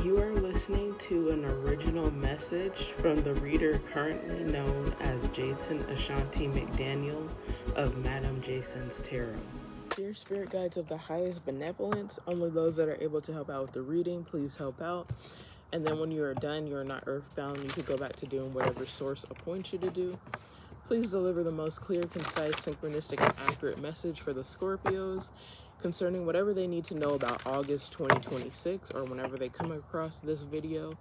You are listening to an original message from the reader currently known as Jason Ashanti McDaniel of Madame Jason's Tarot. Dear spirit guides of the highest benevolence, only those that are able to help out with the reading, please help out. And then when you are done, you are not earthbound. You could go back to doing whatever source appoints you to do. Please deliver the most clear, concise, synchronistic, and accurate message for the Scorpios concerning whatever they need to know about August 2026 or whenever they come across this video.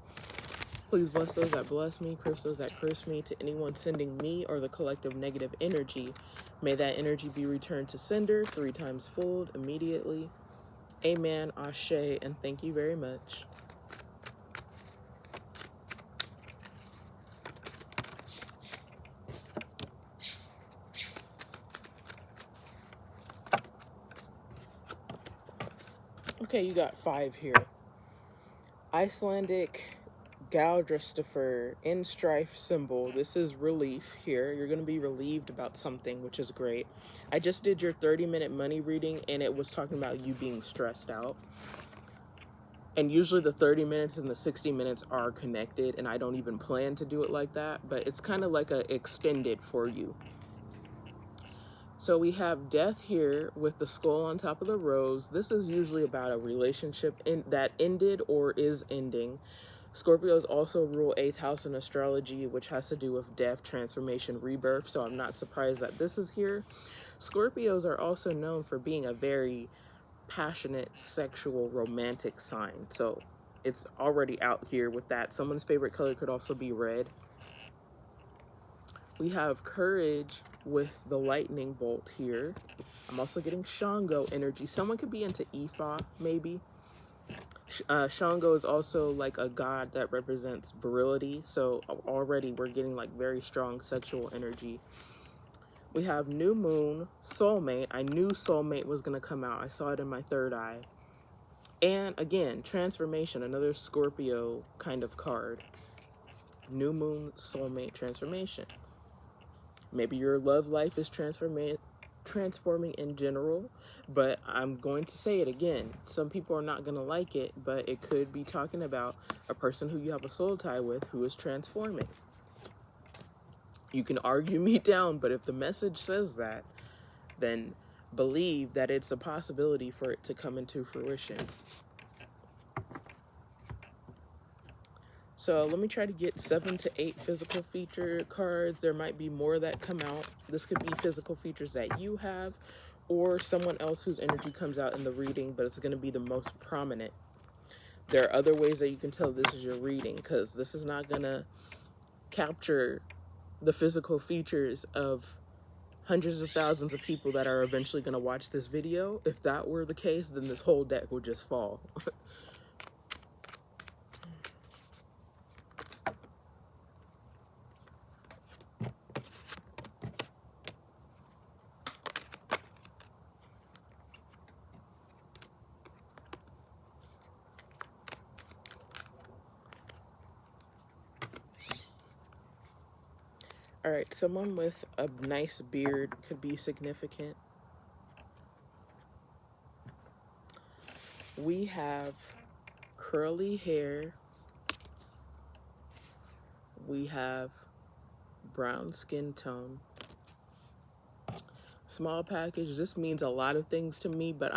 Please bless those that bless me, curse those that curse me. To anyone sending me or the collective negative energy, may that energy be returned to sender 3 times fold immediately. Amen, Ashe, and thank you very much. Okay, you got 5 here. Icelandic Galdristifer in strife symbol. This is relief here. You're going to be relieved about something, which is great. I just did your 30-minute money reading, and it was talking about you being stressed out. And usually the 30 minutes and the 60 minutes are connected, and I don't even plan to do it like that, but it's kind of like a extended for you. So we have death here with the skull on top of the rose. This is usually about a relationship that ended or is ending. Scorpios also rule 8th house in astrology, which has to do with death, transformation, rebirth. So I'm not surprised that this is here. Scorpios are also known for being a very passionate, sexual, romantic sign. So it's already out here with that. Someone's favorite color could also be red. We have courage with the lightning bolt here. I'm also getting Shango energy. Someone could be into Ifa, maybe. Shango is also like a god that represents virility. So already we're getting like very strong sexual energy. We have new moon, soulmate. I knew soulmate was going to come out. I saw it in my third eye. And again, transformation, another Scorpio kind of card. New moon, soulmate, transformation. Maybe your love life is transforming in general, but I'm going to say it again. Some people are not going to like it, but it could be talking about a person who you have a soul tie with who is transforming. You can argue me down, but if the message says that, then believe that it's a possibility for it to come into fruition. So let me try to get 7 to 8 physical feature cards. There might be more that come out. This could be physical features that you have or someone else whose energy comes out in the reading, but it's going to be the most prominent. There are other ways that you can tell this is your reading, because this is not going to capture the physical features of hundreds of thousands of people that are eventually going to watch this video. If that were the case, then this whole deck would just fall. All right, someone with a nice beard could be significant. We have curly hair. We have brown skin tone. Small package. This means a lot of things to me, but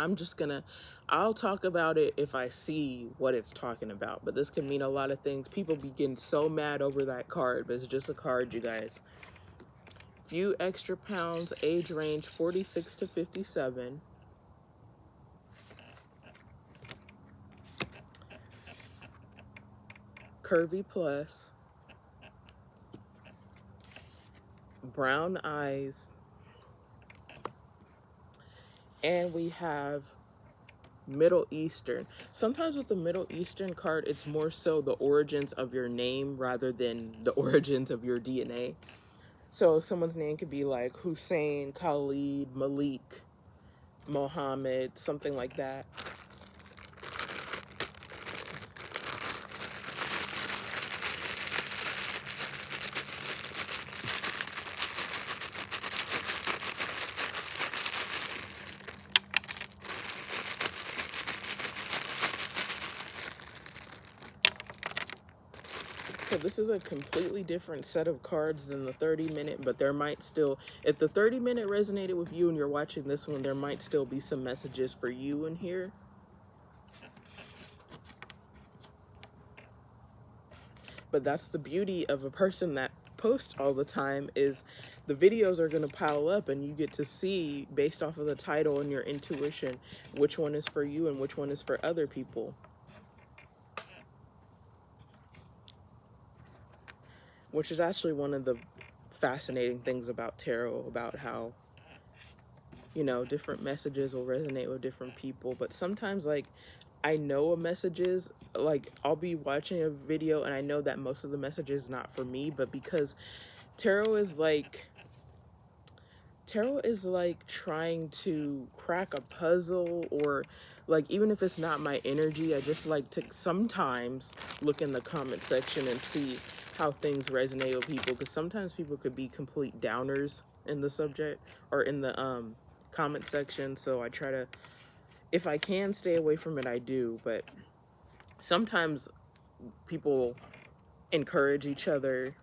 I'll talk about it if I see what it's talking about. But this can mean a lot of things. People be getting so mad over that card, but it's just a card, you guys. Few extra pounds, age range 46 to 57. Curvy plus. Brown eyes. And we have Middle Eastern. Sometimes with the Middle Eastern card, it's more so the origins of your name rather than the origins of your DNA. So someone's name could be like Hussein, Khalid, Malik, Mohammed, something like that. So this is a completely different set of cards than the 30-minute, but there might still, if the 30-minute resonated with you and you're watching this one, there might still be some messages for you in here. But that's the beauty of a person that posts all the time, is the videos are going to pile up and you get to see, based off of the title and your intuition, which one is for you and which one is for other people. Which is actually one of the fascinating things about tarot, about how, you know, different messages will resonate with different people. But sometimes, like, I know a message is, like, I'll be watching a video and I know that most of the message is not for me, but because tarot is like trying to crack a puzzle, or like, even if it's not my energy, I just like to sometimes look in the comment section and see how things resonate with people, because sometimes people could be complete downers in the subject or in the comment section. So I try to, if I can stay away from it, I do. But sometimes people encourage each other.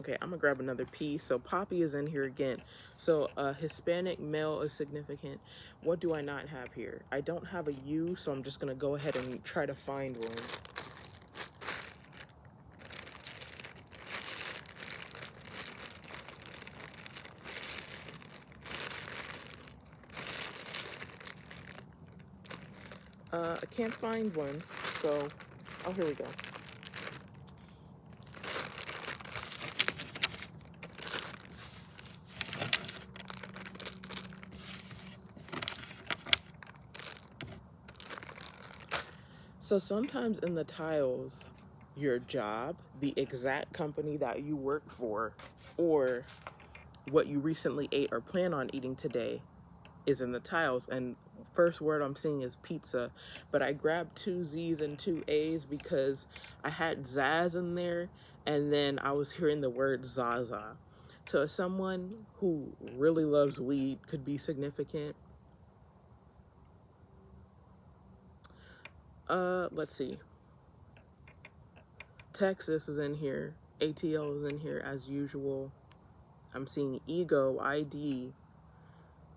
Okay, I'm gonna grab another P. So Poppy is in here again. So Hispanic male is significant. What do I not have here? I don't have a U, so I'm just gonna go ahead and try to find one. I can't find one, so, oh, here we go. So sometimes in the tiles, your job, the exact company that you work for, or what you recently ate or plan on eating today is in the tiles. And first word I'm seeing is pizza, but I grabbed 2 Z's and 2 A's because I had Zaz in there, and then I was hearing the word Zaza. So as someone who really loves weed could be significant. Let's see. Texas is in here. ATL is in here as usual. I'm seeing ego, ID.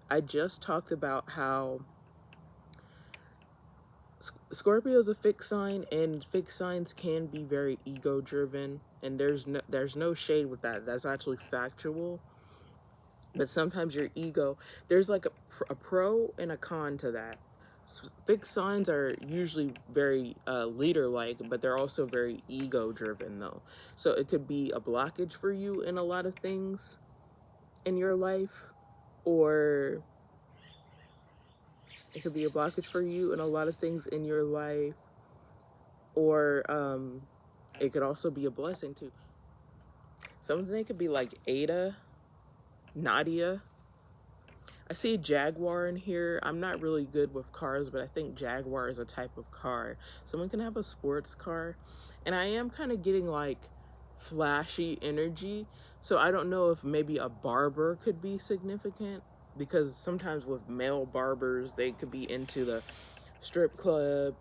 I just talked about how Scorpio is a fixed sign, and fixed signs can be very ego driven, and there's no shade with that. That's actually factual. But sometimes your ego, there's like a pro and a con to that. Fixed signs are usually very leader-like, but they're also very ego-driven, though. So it could be a blockage for you in a lot of things in your life, or it could be a blockage for you in a lot of things in your life, or it could also be a blessing too. Something could be like Ada, Nadia. I see Jaguar in here. I'm not really good with cars, but I think Jaguar is a type of car. Someone can have a sports car. And I am kind of getting like flashy energy. So I don't know if maybe a barber could be significant, because sometimes with male barbers, they could be into the strip club.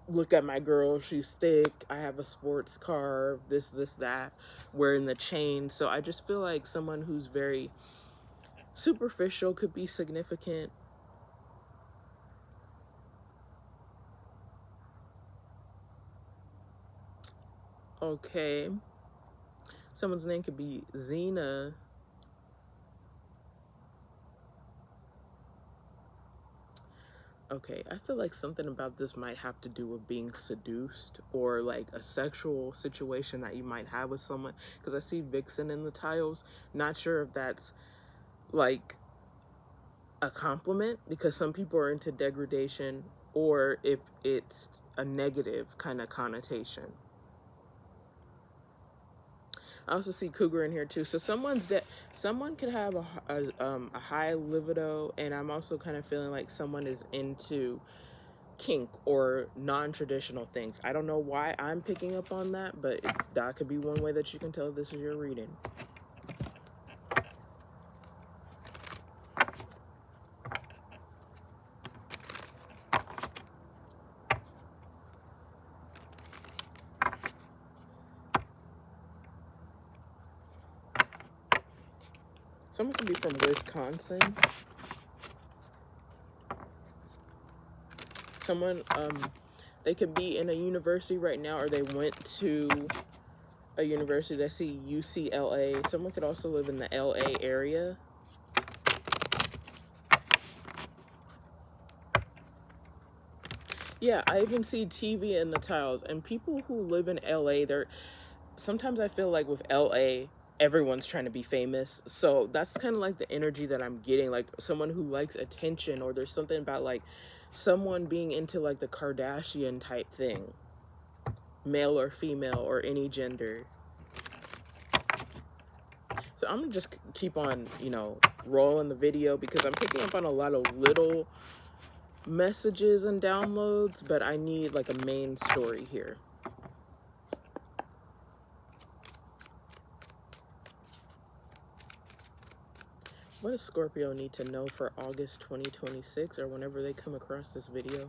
Look at my girl, she's thick. I have a sports car, this, that, wearing the chain. So I just feel like someone who's very superficial could be significant. Okay. Someone's name could be Xena. Okay, I feel like something about this might have to do with being seduced, or like a sexual situation that you might have with someone, because I see Vixen in the tiles. Not sure if that's like a compliment, because some people are into degradation, or if it's a negative kind of connotation. I also see Cougar in here too. So someone can have a high libido, and I'm also kind of feeling like someone is into kink or non-traditional things. I don't know why I'm picking up on that, but that could be one way that you can tell this is your reading. Someone could be from Wisconsin. Someone, they could be in a university right now, or they went to a university. I see UCLA. Someone could also live in the LA area. Yeah, I even see TV in the tiles. And people who live in LA, sometimes I feel like with LA, everyone's trying to be famous. So that's kind of like the energy that I'm getting, like someone who likes attention, or there's something about like someone being into like the Kardashian type thing, male or female or any gender. So I'm gonna just keep on, you know, rolling the video because I'm picking up on a lot of little messages and downloads, but I need like a main story here. What does Scorpio need to know for August 2026, or whenever they come across this video?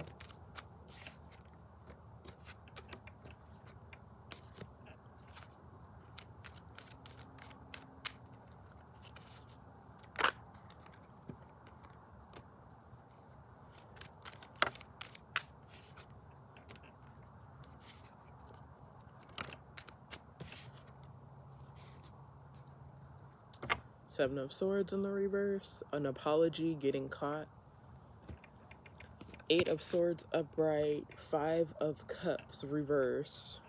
Seven of Swords in the reverse, an apology, getting caught. Eight of Swords upright, Five of Cups reverse.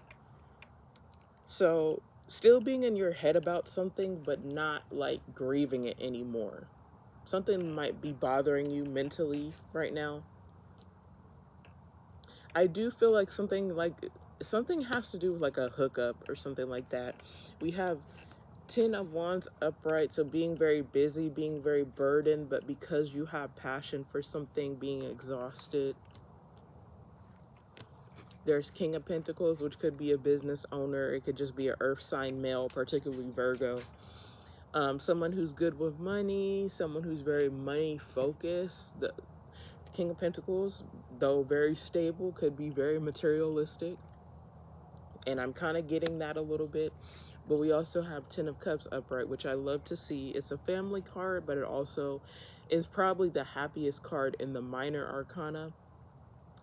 So still being in your head about something, but not like grieving it anymore. Something might be bothering you mentally right now. I do feel like something has to do with like a hookup or something like that. We have 10 of Wands upright, so being very busy, being very burdened, but because you have passion for something, being exhausted. There's King of Pentacles, which could be a business owner. It could just be an earth sign male, particularly Virgo. Someone who's good with money, someone who's very money focused. The King of Pentacles, though very stable, could be very materialistic. And I'm kind of getting that a little bit. But we also have 10 of Cups upright, which I love to see. It's a family card, but it also is probably the happiest card in the minor arcana.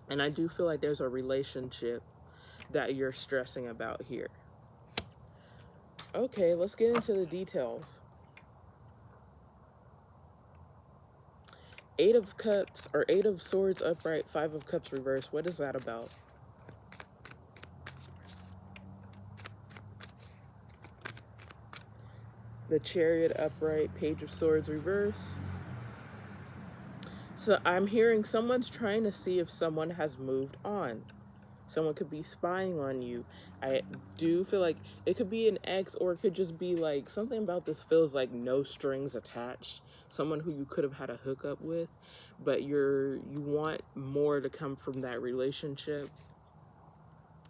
And I do feel like there's a relationship that you're stressing about here. Okay, let's get into the details. Eight of Cups, or Eight of Swords upright, Five of Cups reverse. What is that about? The Chariot upright, Page of Swords reverse. So I'm hearing someone's trying to see if someone has moved on. Someone could be spying on you. I do feel like it could be an ex, or it could just be like something about this feels like no strings attached. Someone who you could have had a hookup with, but you want more to come from that relationship.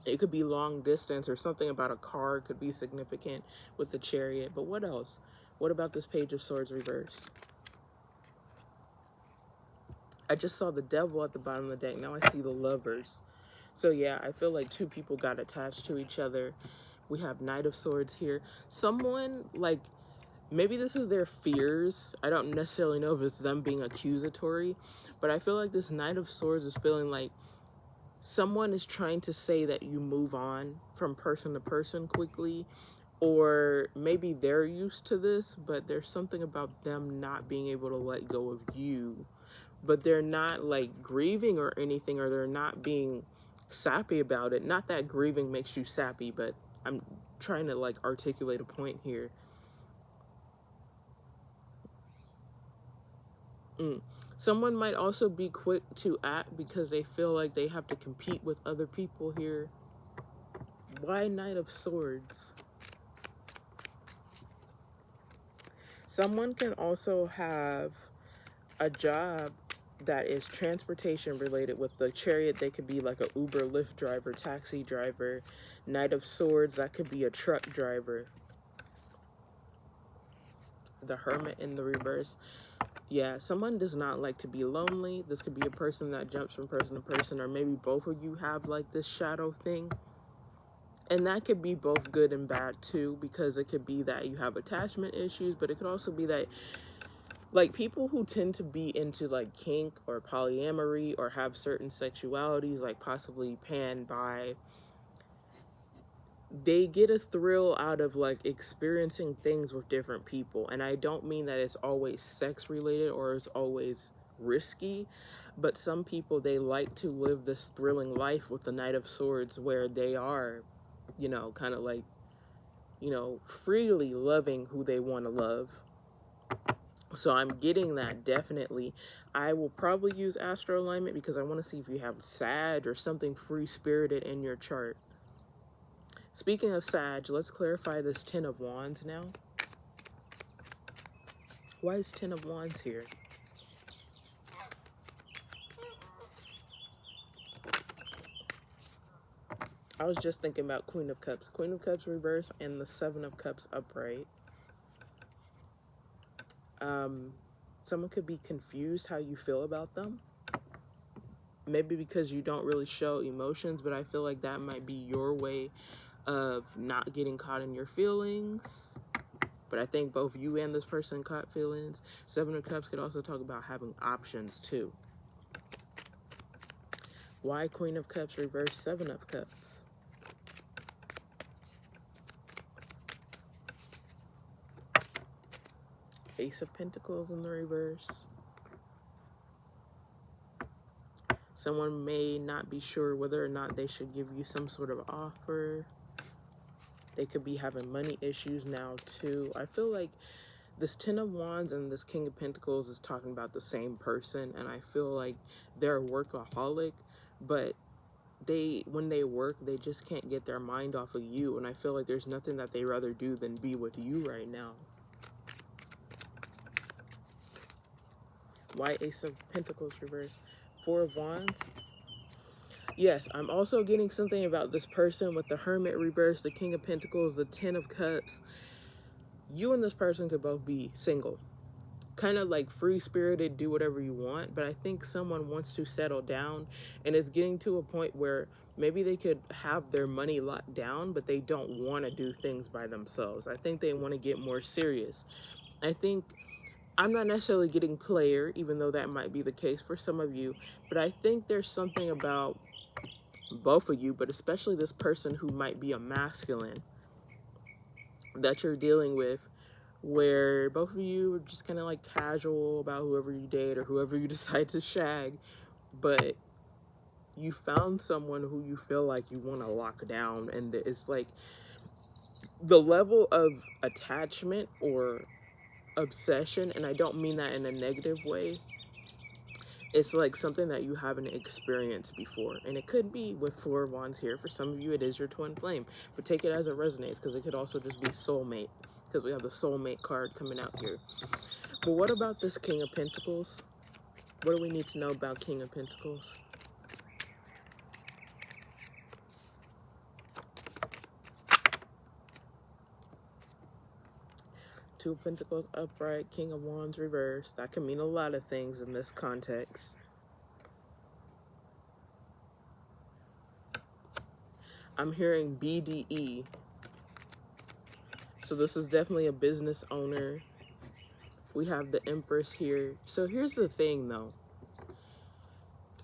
It could be long distance, or something about a car could be significant with the Chariot. But what else? What about this Page of Swords reverse? I just saw the Devil at the bottom of the deck. Now I see the Lovers. So yeah, I feel like two people got attached to each other. We have Knight of Swords here. Someone, like, maybe this is their fears. I don't necessarily know if it's them being accusatory, but I feel like this Knight of Swords is feeling like someone is trying to say that you move on from person to person quickly, or maybe they're used to this, but there's something about them not being able to let go of you. But they're not like grieving or anything, or they're not being sappy about it. Not that grieving makes you sappy, but I'm trying to like articulate a point here. Someone might also be quick to act because they feel like they have to compete with other people here. Why Knight of Swords? Someone can also have a job that is transportation related. With the Chariot, they could be like a Uber, Lyft driver, taxi driver. Knight of Swords, that could be a truck driver. The Hermit in the reverse. Yeah, someone does not like to be lonely. This could be a person that jumps from person to person, or maybe both of you have like this shadow thing. And that could be both good and bad too, because it could be that you have attachment issues, but it could also be that, like, people who tend to be into like kink or polyamory or have certain sexualities, like possibly pan, bi, they get a thrill out of like experiencing things with different people. And I don't mean that it's always sex related or it's always risky, but some people, they like to live this thrilling life with the Knight of Swords, where they are, you know, kind of like, you know, freely loving who they want to love. So I'm getting that, definitely. I will probably use Astro Alignment because I want to see if you have Sag or something free-spirited in your chart. Speaking of Sag, let's clarify this Ten of Wands now. Why is Ten of Wands here? I was just thinking about Queen of Cups. Queen of Cups reverse and the Seven of Cups upright. Someone could be confused how you feel about them. Maybe because you don't really show emotions, but I feel like that might be your way of not getting caught in your feelings. But I think both you and this person caught feelings. Seven of Cups could also talk about having options too. Why Queen of Cups reverse Seven of Cups? Ace of Pentacles in the reverse. Someone may not be sure whether or not they should give you some sort of offer. They could be having money issues now too. I feel like this Ten of Wands and this King of Pentacles is talking about the same person, and I feel like they're a workaholic, but when they work, they just can't get their mind off of you, and I feel like there's nothing that they rather do than be with you right now. Why Ace of Pentacles reverse? Four of Wands. Yes, I'm also getting something about this person with the Hermit reverse, the King of Pentacles, the Ten of Cups. You and this person could both be single. Kind of like free-spirited, do whatever you want, but I think someone wants to settle down, and it's getting to a point where maybe they could have their money locked down, but they don't want to do things by themselves. I think they want to get more serious. I think I'm not necessarily getting player, even though that might be the case for some of you, but I think there's something about both of you, but especially this person who might be a masculine that you're dealing with, where both of you are just kind of like casual about whoever you date or whoever you decide to shag, but you found someone who you feel like you want to lock down, and it's like the level of attachment or obsession, and I don't mean that in a negative way. It's like something that you haven't experienced before, and it could be with Four of Wands here. For some of you, it is your twin flame, but take it as it resonates, because it could also just be soulmate, because we have the soulmate card coming out here. But what about this King of Pentacles? What do we need to know about King of Pentacles? Two of Pentacles upright, King of Wands reversed. That can mean a lot of things in this context. I'm hearing BDE. So this is definitely a business owner. We have the Empress here. So here's the thing though.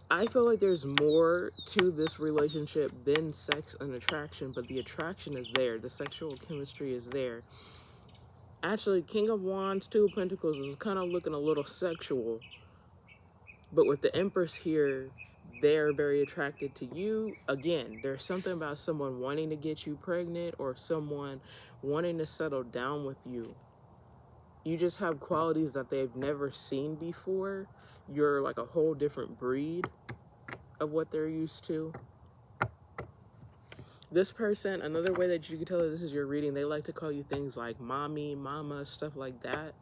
I feel like there's more to this relationship than sex and attraction, but the attraction is there. The sexual chemistry is there. Actually, King of Wands, Two of Pentacles is kind of looking a little sexual. But with the Empress here, they're very attracted to you. Again, there's something about someone wanting to get you pregnant or someone wanting to settle down with you. You just have qualities that they've never seen before. You're like a whole different breed of what they're used to. This person, another way that you can tell that this is your reading, they like to call you things like mommy, mama, stuff like that.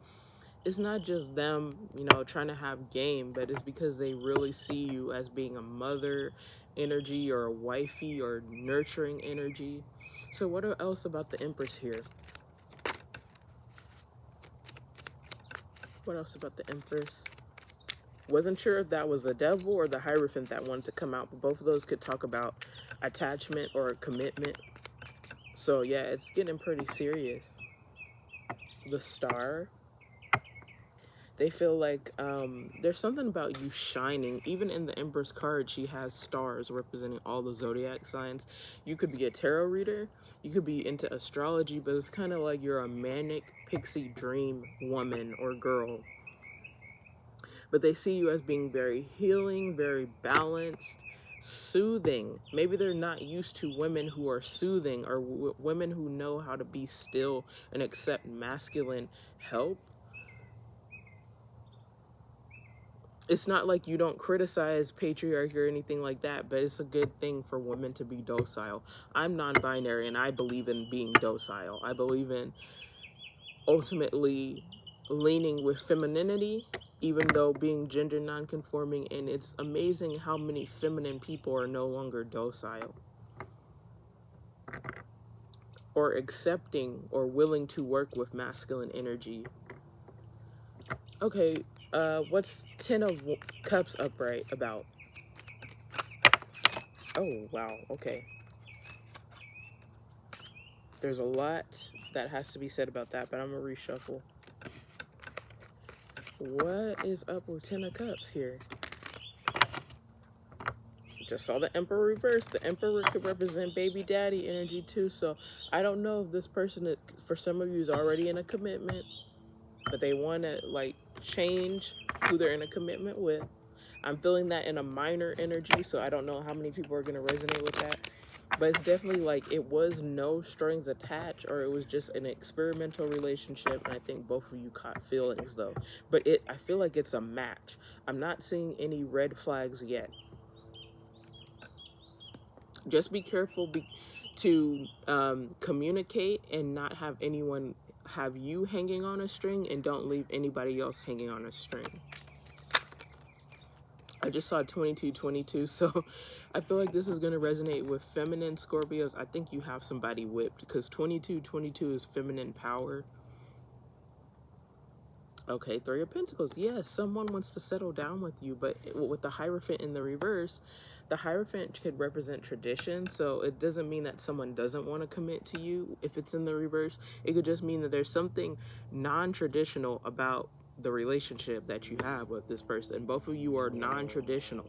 It's not just them, you know, trying to have game, but it's because they really see you as being a mother energy or a wifey or nurturing energy. So what else about the Empress here? What else about the Empress? Wasn't sure if that was the Devil or the Hierophant that wanted to come out, but both of those could talk about attachment or commitment. So yeah, it's getting pretty serious. The Star, they feel like there's something about you shining. Even in the Empress card, she has stars representing all the zodiac signs. You could be a tarot reader, you could be into astrology, but it's kind of like you're a manic pixie dream woman or girl. But they see you as being very healing, very balanced, soothing. Maybe they're not used to women who are soothing, or women who know how to be still and accept masculine help. It's not like you don't criticize patriarchy or anything like that, but it's a good thing for women to be docile. I'm non-binary and I believe in being docile. I believe in ultimately leaning with femininity, even though being gender non-conforming, and it's amazing how many feminine people are no longer docile or accepting or willing to work with masculine energy. Okay, what's 10 of Cups upright about? Oh, wow, okay. There's a lot that has to be said about that, but I'm gonna reshuffle. What is up with 10 of Cups here? Just saw the Emperor reverse. The Emperor could represent baby daddy energy too, so I don't know if this person, for some of you, is already in a commitment, but they want to like change who they're in a commitment with. I'm feeling that in a minor energy, so I don't know how many people are going to resonate with that. But it's definitely like it was no strings attached, or it was just an experimental relationship, and I think both of you caught feelings though. But I feel like it's a match. I'm not seeing any red flags yet. Just be careful to communicate and not have anyone have you hanging on a string, and don't leave anybody else hanging on a string. I just saw 2222, so I feel like this is going to resonate with feminine Scorpios. I think you have somebody whipped, because 2222 is feminine power. Okay, 3 of Pentacles. Yes, someone wants to settle down with you, but with the Hierophant in the reverse, the Hierophant could represent tradition, so it doesn't mean that someone doesn't want to commit to you if it's in the reverse. It could just mean that there's something non-traditional about the relationship that you have with this person. Both of you are non-traditional.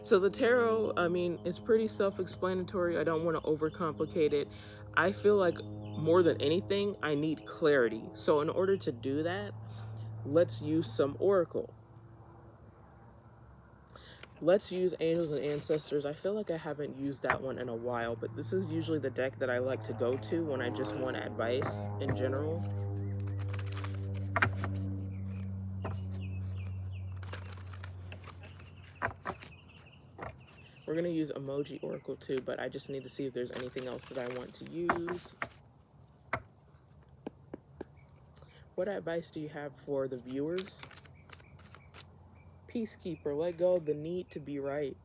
So the tarot, I mean, it's pretty self-explanatory. I don't want to overcomplicate it. I feel like more than anything, I need clarity. So in order to do that, let's use some oracle. Let's use angels and ancestors. I feel like I haven't used that one in a while, but this is usually the deck that I like to go to when I just want advice in general. We're going to use Emoji Oracle too, but I just need to see if there's anything else that I want to use. What advice do you have for the viewers? Peacekeeper, let go of the need to be right.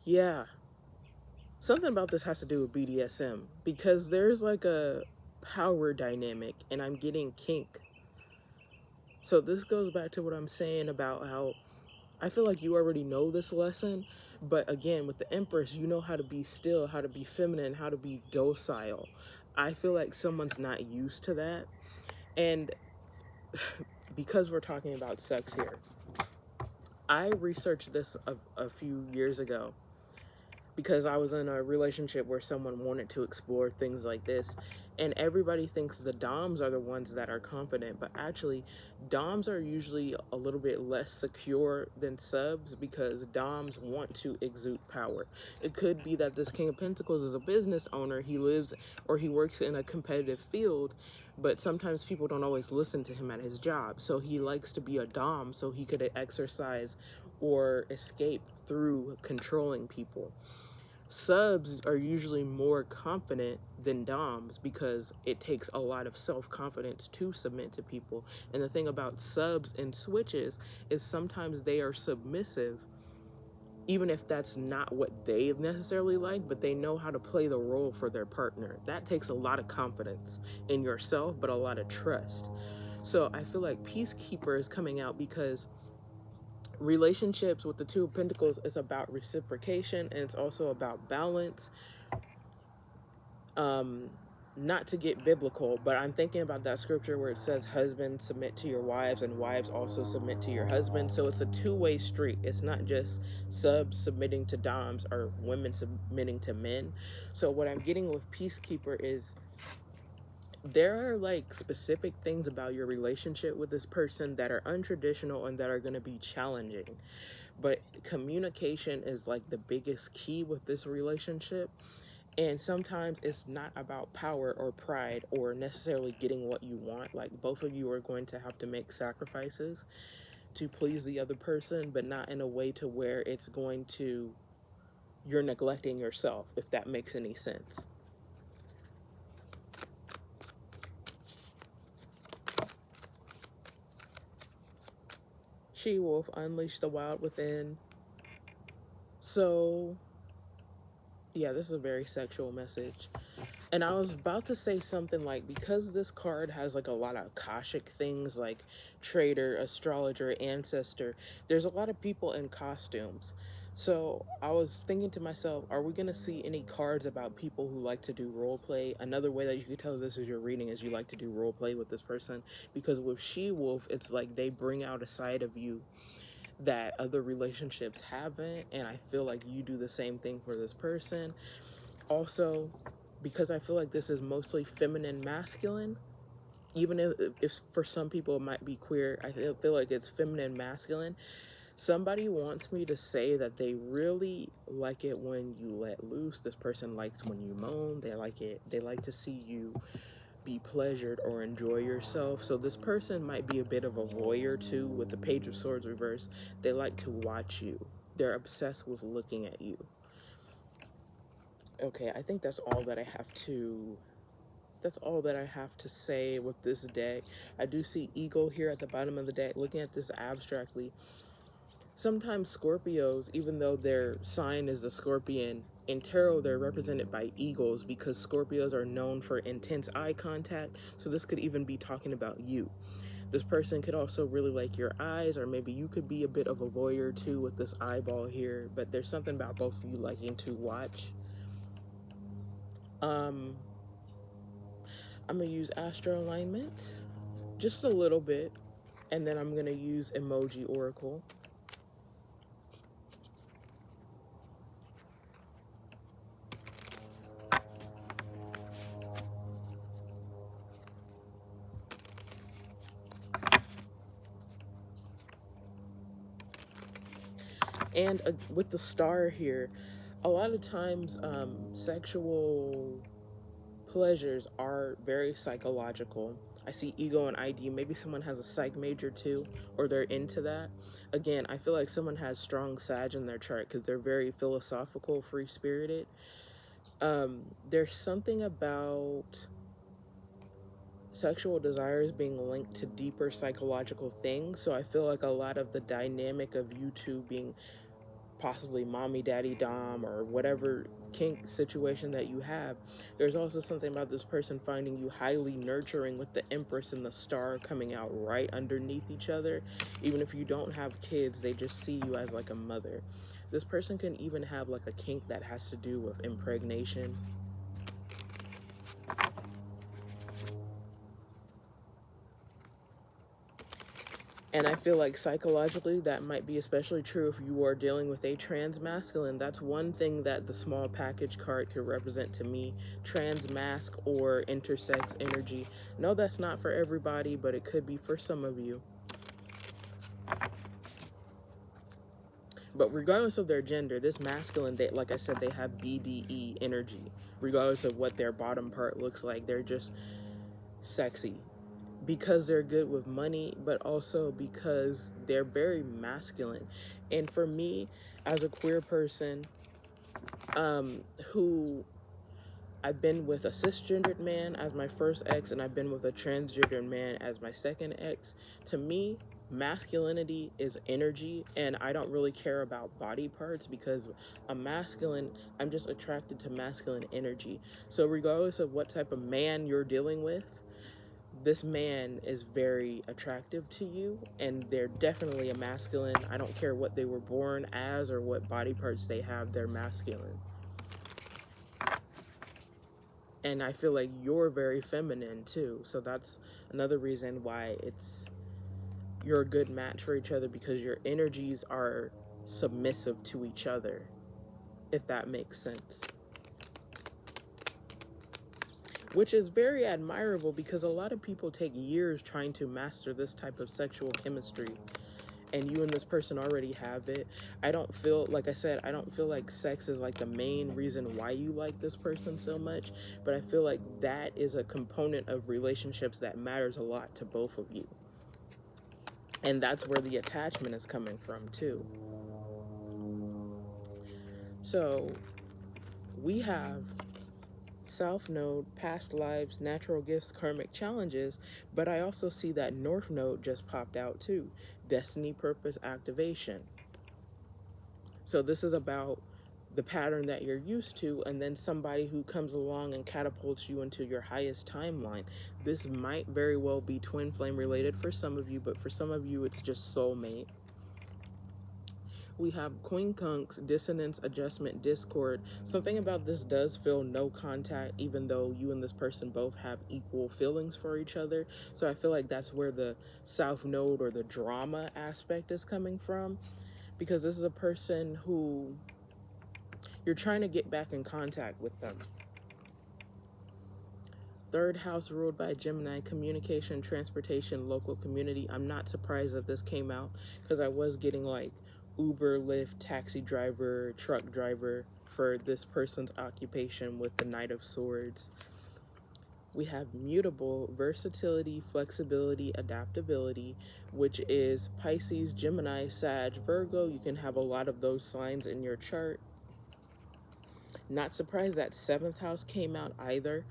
Yeah. Something about this has to do with BDSM, because there's like a power dynamic and I'm getting kink. So this goes back to what I'm saying about how I feel like you already know this lesson, but again, with the Empress, you know how to be still, how to be feminine, how to be docile. I feel like someone's not used to that. And because we're talking about sex here, I researched this a few years ago because I was in a relationship where someone wanted to explore things like this, and everybody thinks the doms are the ones that are confident, but actually doms are usually a little bit less secure than subs, because doms want to exude power. It could be that this King of Pentacles is a business owner. He lives or he works in a competitive field, but sometimes people don't always listen to him at his job, so he likes to be a dom so he could exercise or escape through controlling people. Subs are usually more confident than doms because it takes a lot of self-confidence to submit to people. And the thing about subs and switches is sometimes they are submissive, even if that's not what they necessarily like, but they know how to play the role for their partner. That takes a lot of confidence in yourself, but a lot of trust. So I feel like Peacekeeper is coming out because Relationships with the Two of Pentacles is about reciprocation, and it's also about balance. Not to get biblical, but I'm thinking about that scripture where it says husbands submit to your wives and wives also submit to your husbands. So it's a two-way street. It's not just subs submitting to doms or women submitting to men. So what I'm getting with Peacekeeper is there are like specific things about your relationship with this person that are untraditional and that are going to be challenging. But communication is like the biggest key with this relationship. And sometimes it's not about power or pride or necessarily getting what you want. Like, both of you are going to have to make sacrifices to please the other person, but not in a way to where it's going to, you're neglecting yourself, if that makes any sense. She-wolf, unleash the wild within. So, yeah, this is a very sexual message. And I was about to say something like, because this card has like a lot of Akashic things like trader, astrologer, ancestor, there's a lot of people in costumes. So I was thinking to myself, are we going to see any cards about people who like to do role play? Another way that you can tell this is your reading is you like to do role play with this person. Because with She-wolf, it's like they bring out a side of you that other relationships haven't. And I feel like you do the same thing for this person. Also, because I feel like this is mostly feminine masculine, even if for some people it might be queer, I feel like it's feminine masculine. Somebody wants me to say that they really like it when you let loose. This person likes when you moan. They like it. They like to see you be pleasured or enjoy yourself. So this person might be a bit of a voyeur too. With the Page of Swords reversed, they like to watch you. They're obsessed with looking at you. Okay, I think that's all that I have to say with this deck. I do see ego here at the bottom of the deck. Looking at this abstractly, sometimes Scorpios, even though their sign is the scorpion, in tarot they're represented by eagles because Scorpios are known for intense eye contact. So this could even be talking about you. This person could also really like your eyes, or maybe you could be a bit of a voyeur too with this eyeball here. But there's something about both of you liking to watch. I'm gonna use Astro Alignment just a little bit, and then I'm gonna use ih-moh-jee Oracle. And with the star here, a lot of times sexual pleasures are very psychological. I see ego and ID. Maybe someone has a psych major too, or they're into that. Again, I feel like someone has strong Sag in their chart because they're very philosophical, free-spirited. There's something about sexual desires being linked to deeper psychological things. So I feel like a lot of the dynamic of you two being possibly mommy, daddy, dom, or whatever kink situation that you have, there's also something about this person finding you highly nurturing with the Empress and the Star coming out right underneath each other. Even if you don't have kids, they just see you as like a mother. This person can even have like a kink that has to do with impregnation. And I feel like psychologically that might be especially true if you are dealing with a trans masculine. That's one thing that the small package card could represent to me. Trans mask or intersex energy. No, that's not for everybody, but it could be for some of you. But regardless of their gender, this masculine, they, like I said, they have BDE energy. Regardless of what their bottom part looks like, they're just sexy. Because they're good with money, but also because they're very masculine. And for me, as a queer person, who I've been with a cisgendered man as my first ex, and I've been with a transgendered man as my second ex, to me, masculinity is energy, and I don't really care about body parts because I'm just attracted to masculine energy. So regardless of what type of man you're dealing with, this man is very attractive to you, and they're definitely a masculine. I don't care what they were born as or what body parts they have, they're masculine. And I feel like you're very feminine too. So that's another reason why you're a good match for each other, because your energies are submissive to each other, if that makes sense. Which is very admirable, because a lot of people take years trying to master this type of sexual chemistry, and you and this person already have it. I don't feel, like I said, I don't feel like sex is like the main reason why you like this person so much, but I feel like that is a component of relationships that matters a lot to both of you. And that's where the attachment is coming from too. So we have South Node, past lives, natural gifts, karmic challenges, but I also see that North Node just popped out too. Destiny, purpose, activation. So this is about the pattern that you're used to, and then somebody who comes along and catapults you into your highest timeline. This might very well be twin flame related for some of you, but for some of you it's just soulmate. We have quincunx, dissonance, adjustment, discord. Something about this does feel no contact, even though you and this person both have equal feelings for each other. So I feel like that's where the South Node or the drama aspect is coming from, because this is a person who you're trying to get back in contact with them. Third house ruled by Gemini, communication, transportation, local community. I'm not surprised that this came out, because I was getting like Uber, Lyft, taxi driver, truck driver for this person's occupation with the Knight of Swords. We have mutable, versatility, flexibility, adaptability, which is Pisces, Gemini, Sag, Virgo. You can have a lot of those signs in your chart. Not surprised that 7th house came out either,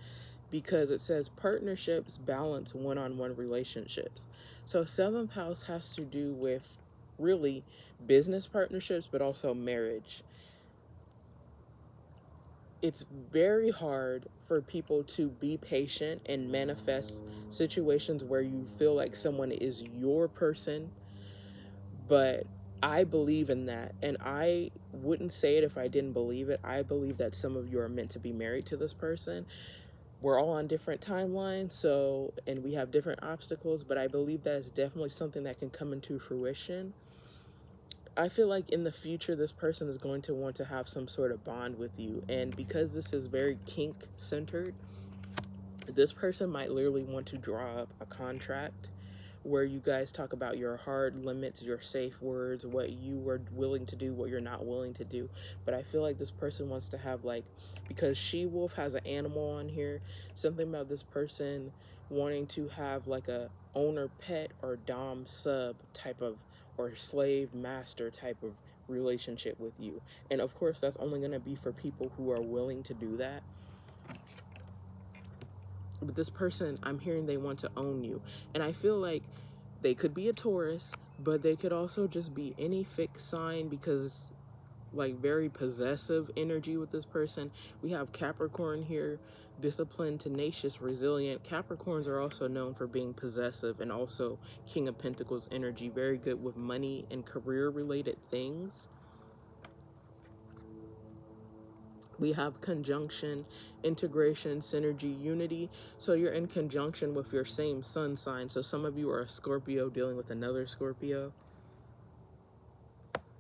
because it says partnerships, balance, one-on-one relationships. So 7th house has to do with really business partnerships, but also marriage. It's very hard for people to be patient and manifest situations where you feel like someone is your person, but I believe in that, and I wouldn't say it if I didn't believe it. I believe that some of you are meant to be married to this person. We're all on different timelines, and we have different obstacles, but I believe that is definitely something that can come into fruition. I feel like in the future, this person is going to want to have some sort of bond with you. And because this is very kink centered, this person might literally want to draw up a contract where you guys talk about your hard limits, your safe words, what you are willing to do, what you're not willing to do. But I feel like this person wants to have, like, because she-wolf has an animal on here, something about this person wanting to have like a owner pet or dom sub type of, or slave master type of relationship with you. And of course that's only going to be for people who are willing to do that. But this person, I'm hearing they want to own you. And I feel like they could be a Taurus, but they could also just be any fixed sign, because like very possessive energy with this person. We have Capricorn here, disciplined, tenacious, resilient. Capricorns are also known for being possessive, and also King of Pentacles energy, very good with money and career related things. We have conjunction, integration, synergy, unity. So you're in conjunction with your same sun sign. So some of you are a Scorpio dealing with another Scorpio,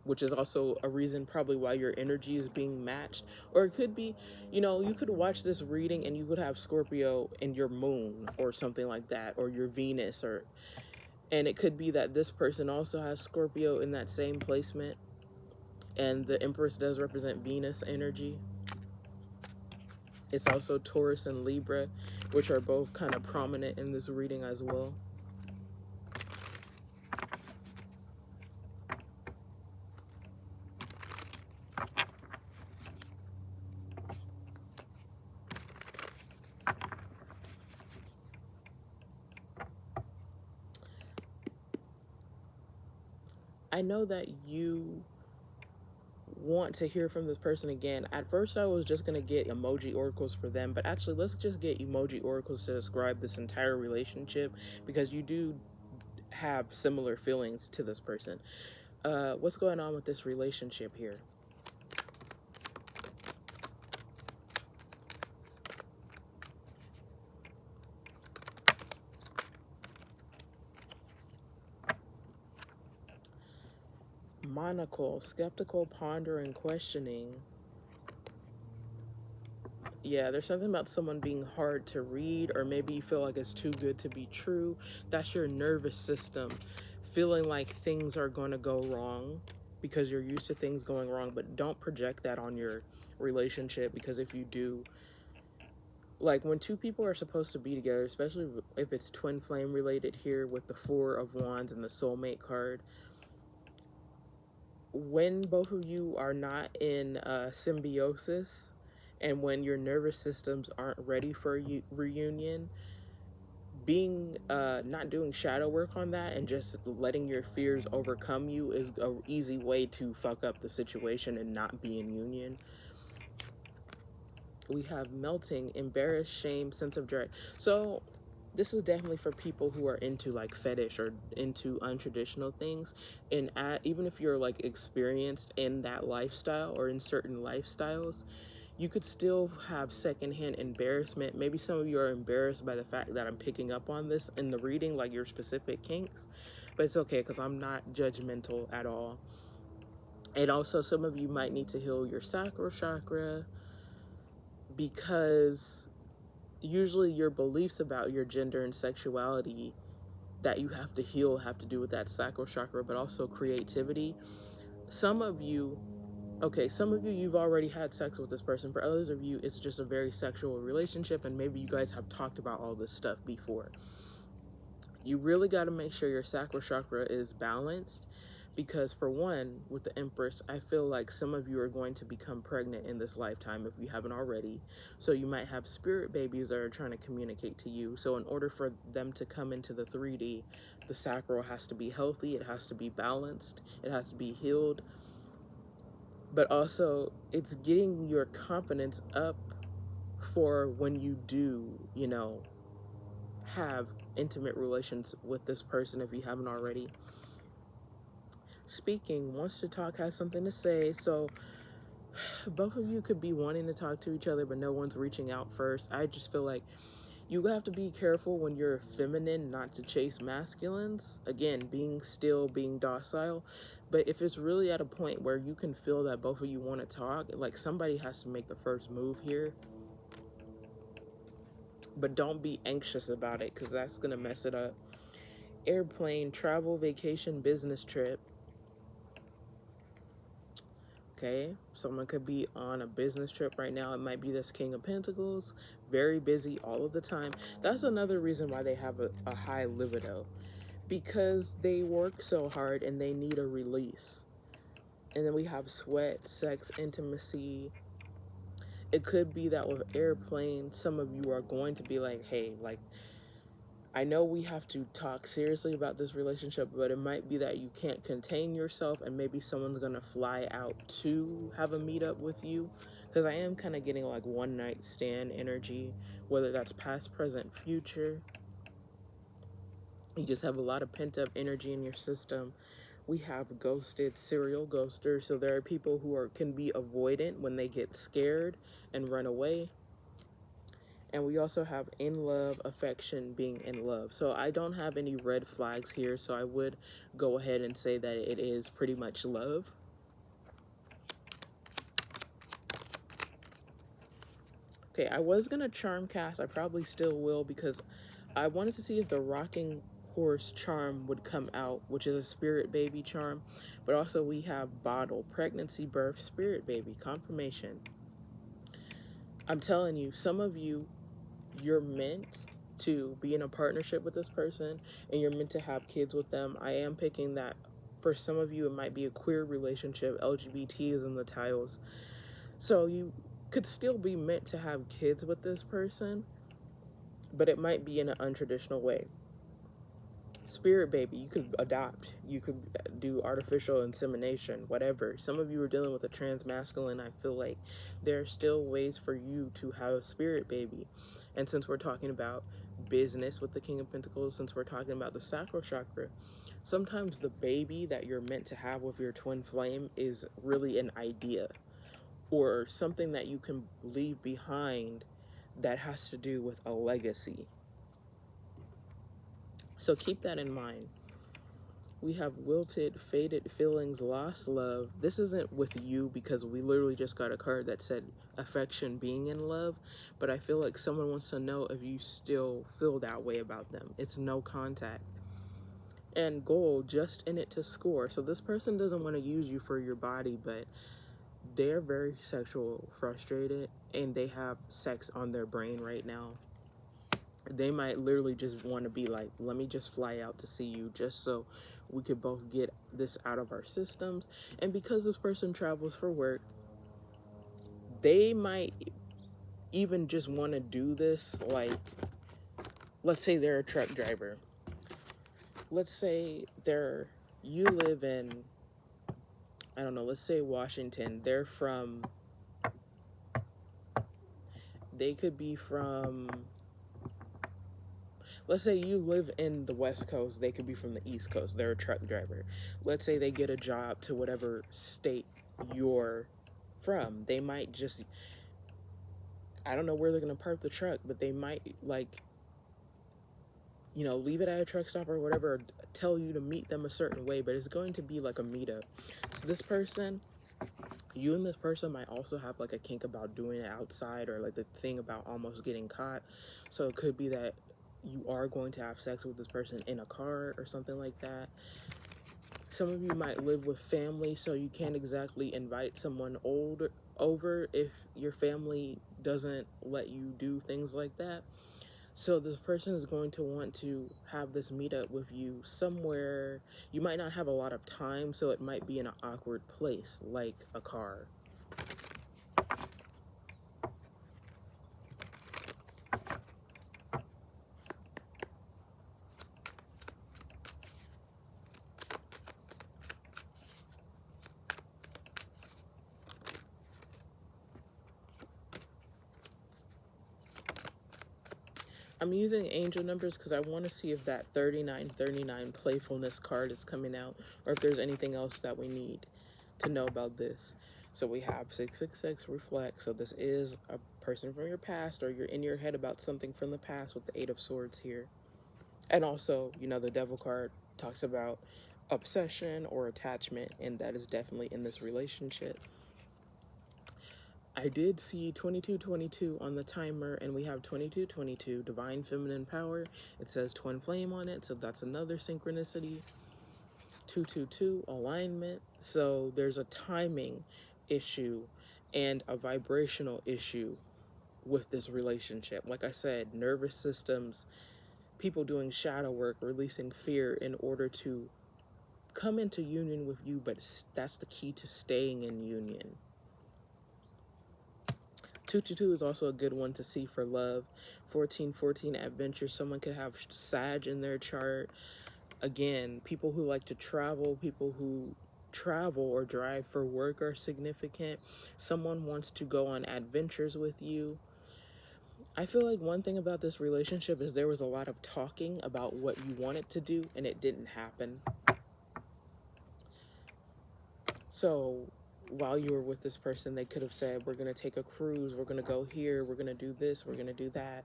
which is also a reason probably why your energy is being matched. Or it could be, you could watch this reading and you could have Scorpio in your moon or something like that, or your Venus, and it could be that this person also has Scorpio in that same placement, and the Empress does represent Venus energy. It's also Taurus and Libra, which are both kind of prominent in this reading as well. I know that you want to hear from this person again. At first I was just going to get emoji oracles for them, but actually let's just get emoji oracles to describe this entire relationship, because you do have similar feelings to this person. What's going on with this relationship here? Monocle, skeptical, pondering, questioning. Yeah, there's something about someone being hard to read, or maybe you feel like it's too good to be true. That's your nervous system feeling like things are going to go wrong because you're used to things going wrong, but don't project that on your relationship, because if you do, like when two people are supposed to be together, especially if it's twin flame related here with the Four of Wands and the soulmate card, when both of you are not in symbiosis, and when your nervous systems aren't ready for a reunion, being not doing shadow work on that and just letting your fears overcome you is a easy way to fuck up the situation and not be in union. We have melting, embarrassed, shame, sense of dread. So this is definitely for people who are into like fetish or into untraditional things. And even if you're like experienced in that lifestyle or in certain lifestyles, you could still have secondhand embarrassment. Maybe some of you are embarrassed by the fact that I'm picking up on this in the reading, like your specific kinks, but it's okay because I'm not judgmental at all. And also some of you might need to heal your sacral chakra, because usually your beliefs about your gender and sexuality that you have to heal have to do with that sacral chakra, but also creativity. Some of you, you've already had sex with this person. For others of you, it's just a very sexual relationship, and maybe you guys have talked about all this stuff before. You really got to make sure your sacral chakra is balanced, because for one, with the Empress, I feel like some of you are going to become pregnant in this lifetime if you haven't already. So you might have spirit babies that are trying to communicate to you. So in order for them to come into the 3D, the sacral has to be healthy, it has to be balanced, it has to be healed. But also, it's getting your confidence up for when you do, have intimate relations with this person if you haven't already. Speaking, wants to talk, has something to say. So both of you could be wanting to talk to each other, but no one's reaching out first. I just feel like you have to be careful when you're feminine not to chase masculines. Again, being still, being docile. But if it's really at a point where you can feel that both of you want to talk, like somebody has to make the first move here. But don't be anxious about it, because that's going to mess it up. Airplane, travel, vacation, business trip. Okay, someone could be on a business trip right now. It might be this King of Pentacles, very busy all of the time. That's another reason why they have a high libido, because they work so hard and they need a release. And then we have sweat, sex, intimacy. It could be that with airplane, some of you are going to be like, hey, like, I know we have to talk seriously about this relationship, but it might be that you can't contain yourself, and maybe someone's gonna fly out to have a meetup with you. Because I am kind of getting like one night stand energy, whether that's past, present, future. You just have a lot of pent up energy in your system. We have ghosted, serial ghoster. So there are people who can be avoidant when they get scared and run away. And we also have in love, affection, being in love. So I don't have any red flags here, so I would go ahead and say that it is pretty much love. Okay, I was going to charm cast. I probably still will, because I wanted to see if the rocking horse charm would come out, which is a spirit baby charm. But also we have bottle, pregnancy, birth, spirit baby, confirmation. I'm telling you, some of you, you're meant to be in a partnership with this person and you're meant to have kids with them. I am picking that for some of you, it might be a queer relationship. LGBT is in the tiles. So you could still be meant to have kids with this person, but it might be in an untraditional way. Spirit baby, you could adopt, you could do artificial insemination, whatever. Some of you are dealing with a transmasculine. I feel like there are still ways for you to have a spirit baby. And since we're talking about business with the King of Pentacles, since we're talking about the sacral chakra, sometimes the baby that you're meant to have with your twin flame is really an idea or something that you can leave behind that has to do with a legacy. So keep that in mind. We have wilted, faded feelings, lost love. This isn't with you because we literally just got a card that said affection, being in love. But I feel like someone wants to know if you still feel that way about them. It's no contact. And goal, just in it to score. So this person doesn't want to use you for your body, but they're very sexual frustrated and they have sex on their brain right now. They might literally just want to be like, let me just fly out to see you just so we could both get this out of our systems. And because this person travels for work, they might even just want to do this. Like, let's say they're a truck driver. Let's say you live in, I don't know, let's say Washington. They could be from, let's say you live in the West Coast, they could be from the East Coast, they're a truck driver. Let's say they get a job to whatever state you're from. They might just, I don't know where they're going to park the truck, but they might, like, you know, leave it at a truck stop or whatever, or tell you to meet them a certain way, but it's going to be like a meetup. So this person, you and this person might also have like a kink about doing it outside, or like the thing about almost getting caught. So it could be that you are going to have sex with this person in a car or something like that. Some of you might live with family, so you can't exactly invite someone old over if your family doesn't let you do things like that. So this person is going to want to have this meetup with you somewhere. You might not have a lot of time, so it might be in an awkward place, like a car. I'm using angel numbers because I want to see if that 3939 playfulness card is coming out, or if there's anything else that we need to know about this. So we have 666 reflect. So this is a person from your past, or you're in your head about something from the past with the 8 of swords here. And also, you know, the devil card talks about obsession or attachment, and that is definitely in this relationship. I did see 2222 on the timer, and we have 2222, divine feminine power. It says twin flame on it, so that's another synchronicity. 222, alignment. So there's a timing issue and a vibrational issue with this relationship. Like I said, nervous systems, people doing shadow work, releasing fear in order to come into union with you, but that's the key to staying in union. 222 is also a good one to see for love. 1414, adventure. Someone could have Sag in their chart. Again, people who like to travel, people who travel or drive for work are significant. Someone wants to go on adventures with you. I feel like one thing about this relationship is there was a lot of talking about what you wanted to do, and it didn't happen. So while you were with this person, they could have said, we're going to take a cruise, we're going to go here, we're going to do this, we're going to do that.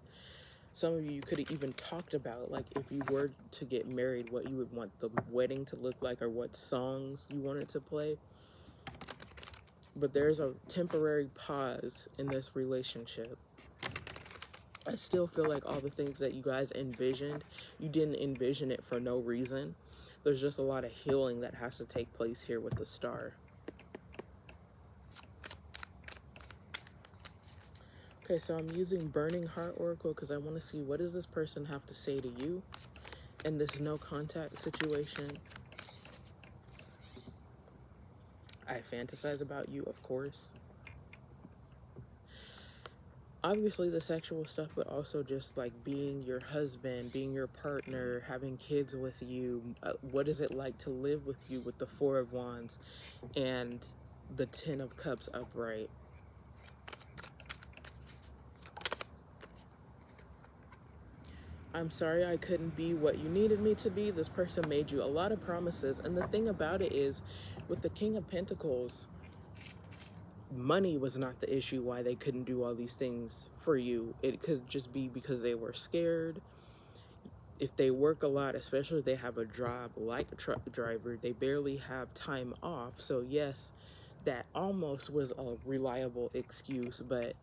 Some of you could have even talked about, like, if you were to get married, what you would want the wedding to look like, or what songs you wanted to play. But there's a temporary pause in this relationship. I still feel like all the things that you guys envisioned, you didn't envision it for no reason. There's just a lot of healing that has to take place here with the star. Okay, so I'm using Burning Heart Oracle because I want to see, what does this person have to say to you in this no contact situation. I fantasize about you, of course. obviously the sexual stuff, but also just like being your husband, being your partner, having kids with you. What is it like to live with you with the Four of Wands and the Ten of Cups upright? I'm sorry I couldn't be what you needed me to be. This person made you a lot of promises. And the thing about it is, with the King of Pentacles, money was not the issue why they couldn't do all these things for you. It could just be because they were scared. If they work a lot, especially if they have a job like a truck driver, they barely have time off. So yes, that almost was a reliable excuse, but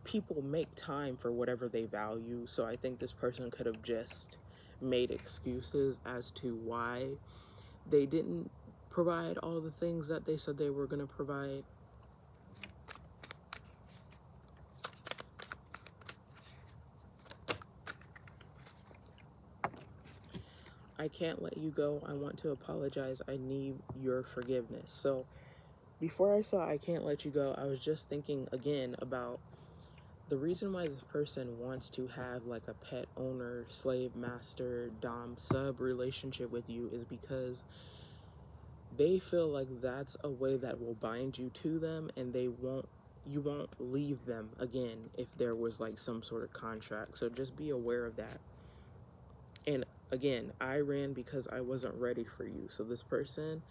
people make time for whatever they value. So I think this person could have just made excuses as to why they didn't provide all the things that they said they were going to provide. I can't let you go. I want to apologize. I need your forgiveness. So before I saw I can't let you go, I was just thinking again about the reason why this person wants to have like a pet owner, slave master, dom sub relationship with you is because they feel like that's a way that will bind you to them, and you won't leave them again if there was like some sort of contract. So just be aware of that. And again, I ran because I wasn't ready for you. So this person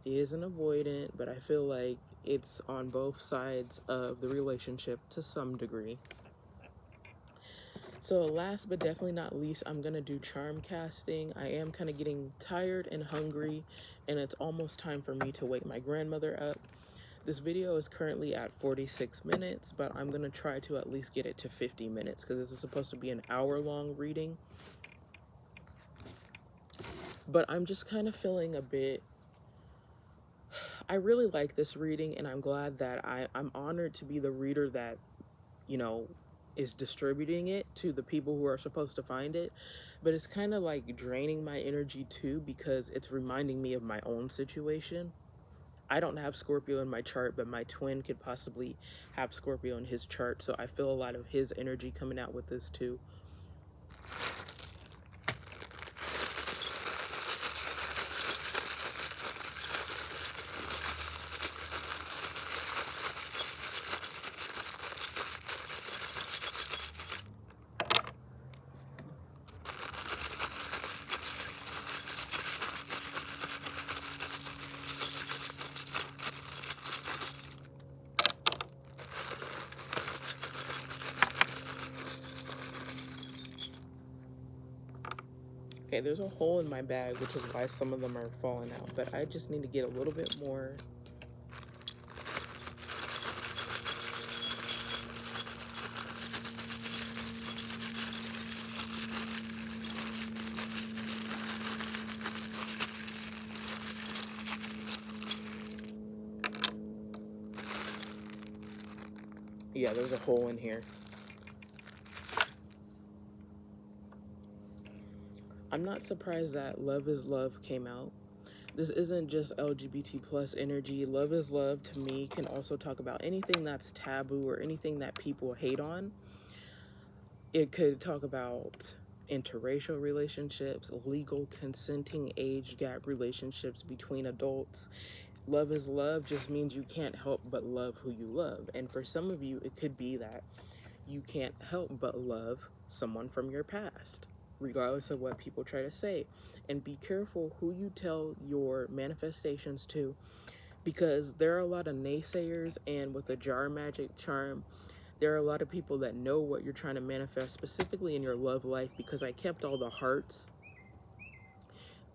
is an avoidant, but I feel like it's on both sides of the relationship to some degree. So last but definitely not least, I'm going to do charm casting. I am kind of getting tired and hungry, and it's almost time for me to wake my grandmother up. This video is currently at 46 minutes, but I'm going to try to at least get it to 50 minutes because this is supposed to be an hour-long reading. But I'm just kind of feeling a bit... I really like this reading, and I'm glad that I'm honored to be the reader that, you know, is distributing it to the people who are supposed to find it. But it's kind of like draining my energy too, because it's reminding me of my own situation. I don't have Scorpio in my chart, but my twin could possibly have Scorpio in his chart, so I feel a lot of his energy coming out with this too. Okay, there's a hole in my bag, which is why some of them are falling out, but I just need to get a little bit more. Yeah, there's a hole in here. I'm not surprised that Love is Love came out. This isn't just LGBT plus energy. Love is Love to me can also talk about anything that's taboo or anything that people hate on. It could talk about interracial relationships, legal consenting age gap relationships between adults. Love is Love just means you can't help but love who you love. And for some of you, it could be that you can't help but love someone from your past, regardless of what people try to say. And be careful who you tell your manifestations to, because there are a lot of naysayers, and with the jar magic charm, there are a lot of people that know what you're trying to manifest, specifically in your love life, because I kept all the hearts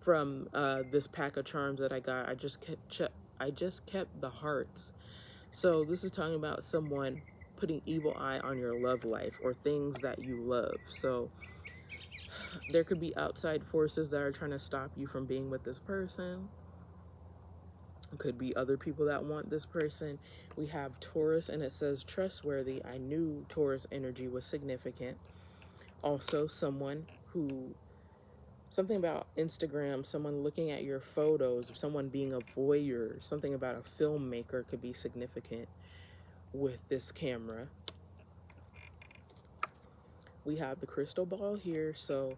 from this pack of charms that I got. I just kept the hearts. So this is talking about someone putting evil eye on your love life or things that you love. So there could be outside forces that are trying to stop you from being with this person. It could be other people that want this person. We have Taurus, and it says trustworthy. I knew Taurus energy was significant. Also, something about Instagram, someone looking at your photos, someone being a voyeur, something about a filmmaker could be significant with this camera. We have the crystal ball here. So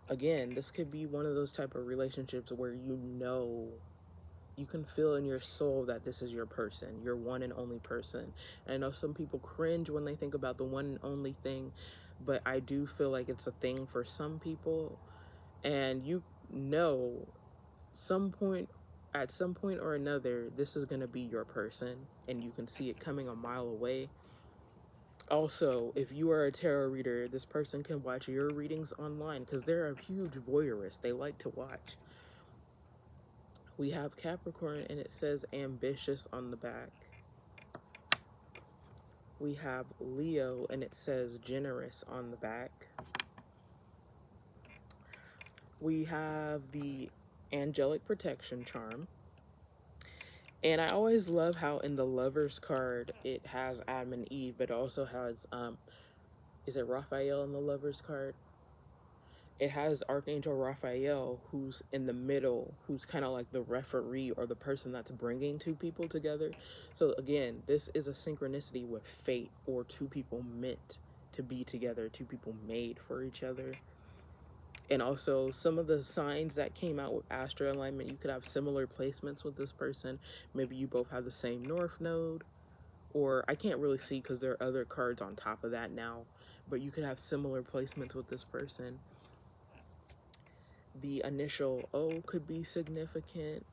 again, this could be one of those type of relationships where you can feel in your soul that this is your person, your one and only person. And I know some people cringe when they think about the one and only thing, but I do feel like it's a thing for some people. And you know, at some point or another, this is going to be your person, and you can see it coming a mile away. Also, if you are a tarot reader, this person can watch your readings online because they're a huge voyeurist. They like to watch. We have Capricorn, and it says ambitious on the back. We have Leo, and it says generous on the back. We have the angelic protection charm. And I always love how in the Lovers card, it has Adam and Eve, but it also has, is it Raphael in the Lovers card? It has Archangel Raphael, who's in the middle, who's kind of like the referee or the person that's bringing two people together. So again, this is a synchronicity with fate, or two people meant to be together, two people made for each other. And also some of the signs that came out with Astro Alignment, you could have similar placements with this person. Maybe you both have the same North Node, or I can't really see because there are other cards on top of that now, but you could have similar placements with this person. The initial O could be significant.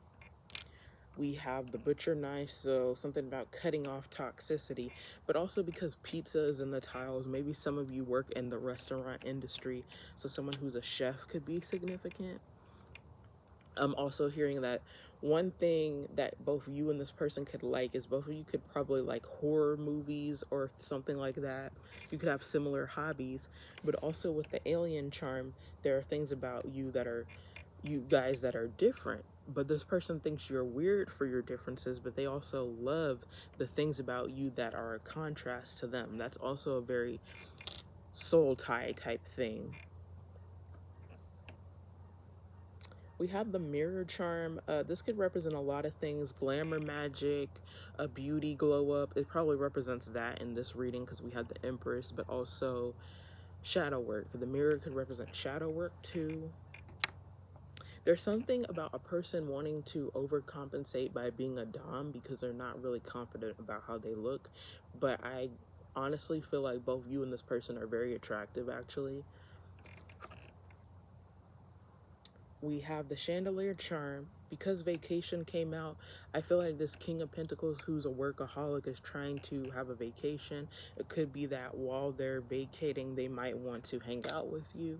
We have the butcher knife, so something about cutting off toxicity, but also because pizza is in the tiles, maybe some of you work in the restaurant industry, so someone who's a chef could be significant. I'm also hearing that one thing that both you and this person could like is both of you could probably like horror movies or something like that. You could have similar hobbies, but also with the alien charm, there are things about you guys that are different. But this person thinks you're weird for your differences, but they also love the things about you that are a contrast to them. That's also a very soul tie type thing. We have the mirror charm. This could represent a lot of things: glamour magic, a beauty glow up. It probably represents that in this reading because we have the Empress, but also shadow work. The mirror could represent shadow work too. There's something about a person wanting to overcompensate by being a dom because they're not really confident about how they look. But I honestly feel like both you and this person are very attractive, actually. We have the chandelier charm. Because vacation came out, I feel like this King of Pentacles, who's a workaholic, is trying to have a vacation. It could be that while they're vacating, they might want to hang out with you.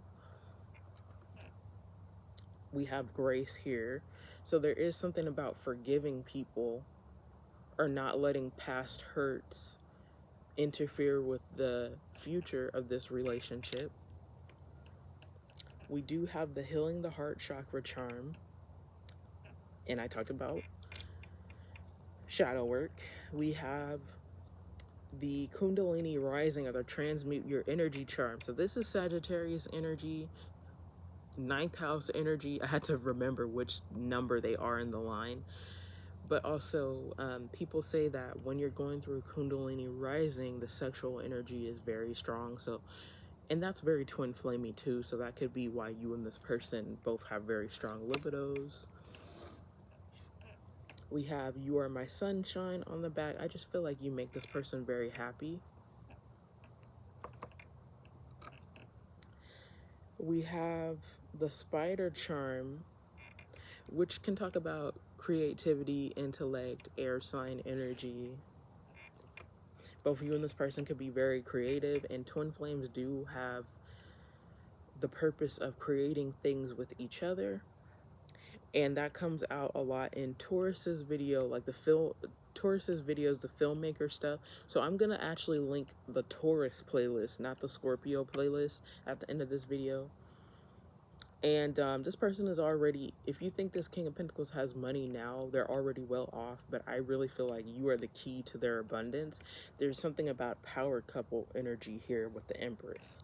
We have grace here. So there is something about forgiving people or not letting past hurts interfere with the future of this relationship. We do have the healing the heart chakra charm. And I talked about shadow work. We have the Kundalini rising, or the transmute your energy charm. So this is Sagittarius energy, 9th house energy. I had to remember which number they are in the line. But also, people say that when you're going through Kundalini rising, the sexual energy is very strong. So, and that's very twin flamey too. So that could be why you and this person both have very strong libidos. We have You Are My Sunshine on the back. I just feel like you make this person very happy. We have the Spider Charm, which can talk about creativity, intellect, air sign energy. Both you and this person could be very creative, and twin flames do have the purpose of creating things with each other. And that comes out a lot in Taurus's video, like Taurus's videos, the filmmaker stuff. So I'm gonna actually link the Taurus playlist, not the Scorpio playlist, at the end of this video. And this person is already, if you think this King of Pentacles has money now, they're already well off, but I really feel like you are the key to their abundance. There's something about power couple energy here with the Empress.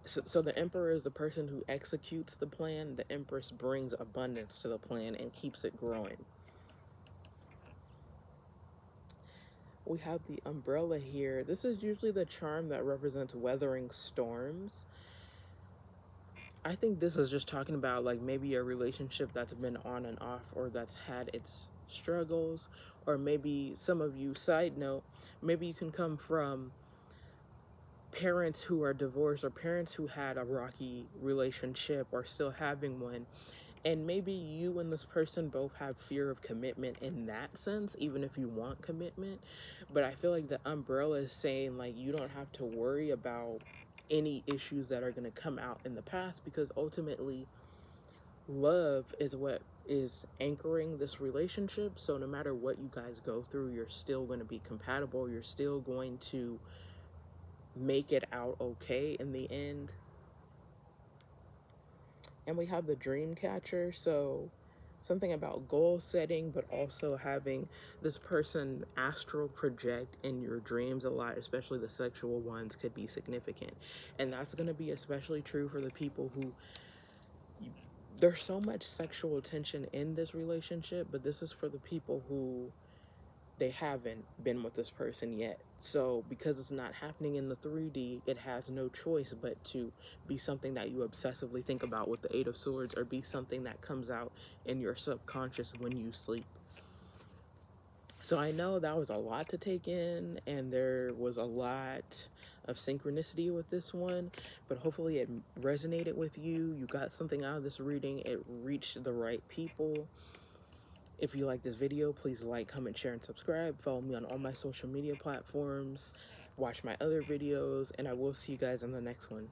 So the Emperor is the person who executes the plan. The Empress brings abundance to the plan and keeps it growing. We have the umbrella here. This is usually the charm that represents weathering storms. I think this is just talking about like maybe a relationship that's been on and off, or that's had its struggles, or maybe some of you, side note, maybe you can come from parents who are divorced, or parents who had a rocky relationship or still having one. And maybe you and this person both have fear of commitment in that sense, even if you want commitment. But I feel like the umbrella is saying like you don't have to worry about any issues that are going to come out in the past, because ultimately love is what is anchoring this relationship. So no matter what you guys go through, you're still going to be compatible. You're still going to make it out okay in the end. And we have the dream catcher, so something about goal setting, but also having this person astral project in your dreams a lot, especially the sexual ones, could be significant. And that's going to be especially true for the people who, there's so much sexual tension in this relationship, but this is for the people who they haven't been with this person yet. So because it's not happening in the 3D, it has no choice but to be something that you obsessively think about with the Eight of Swords, or be something that comes out in your subconscious when you sleep. So I know that was a lot to take in, and there was a lot of synchronicity with this one, but hopefully it resonated with you. You got something out of this reading. It reached the right people. If you like this video, please like, comment, share, and subscribe. Follow me on all my social media platforms. Watch my other videos, and I will see you guys in the next one.